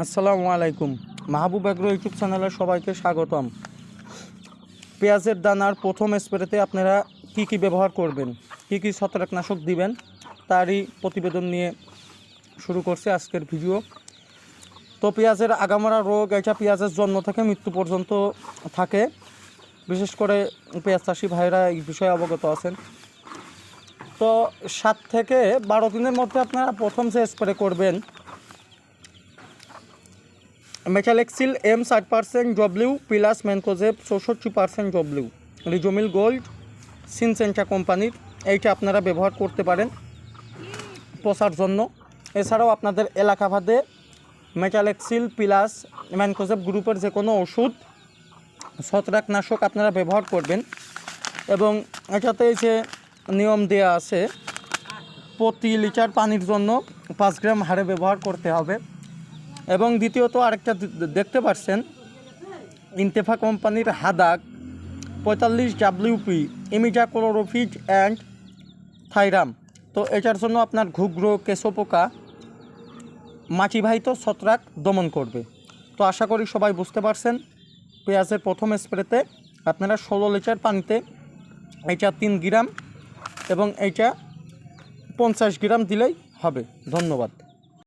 আসসালামু আলাইকুম। মাহবুব agro YouTube চ্যানেলে সবাইকে স্বাগতম। পেঁয়াজের দানার প্রথম স্প্রেতে আপনারা কি কি ব্যবহার করবেন, কি কি ছত্রাকনাশক দিবেন, তারই প্রতিবেদন নিয়ে শুরু করছে আজকের ভিডিও। তো পেঁয়াজের আগামরা রোগ এটা পেঁয়াজের জন্ম থেকে মৃত্যু পর্যন্ত থাকে। বিশেষ করে পেঁয়াজ চাষি ভাইরা এই বিষয়ে অবগত আছেন। তো 7 থেকে 12 দিনের মধ্যে আপনারা প্রথম যে স্প্রে করবেন metalaxyl M 60% W plus mancozeb 64% W Ridomil gold Syngenta কোম্পানির এইটা আপনারা ব্যবহার করতে পারেন পোষার জন্য। এছাড়াও আপনাদের এলাকা ভেদে মেটালেক্সিল প্লাস ম্যানকোজেব গ্রুপের যে কোনো ওষুধ ছত্রাকনাশক আপনারা ব্যবহার করবেন এবং এটাতে যে নিয়ম দেওয়া আছে প্রতি লিটার পানির জন্য 5 গ্রাম হারে ব্যবহার করতে হবে। এবং দ্বিতীয়ত আরেকটা দেখতে পাচ্ছেন ইন্তেফা কোম্পানির হাদাক 45 WP ইমিডাক্লোরোফিড অ্যান্ড থাইরাম। তো এটার জন্য আপনার ঘুঘ্র কেঁচো পোকা মাটিবাহিত ছত্রাক দমন করবে। তো আশা করি সবাই বুঝতে পারছেন। পেঁয়াজের প্রথম স্প্রেতে আপনারা 16 লিটার পানিতে এইটা 3 গ্রাম এবং এইটা 50 গ্রাম দিলেই হবে। ধন্যবাদ।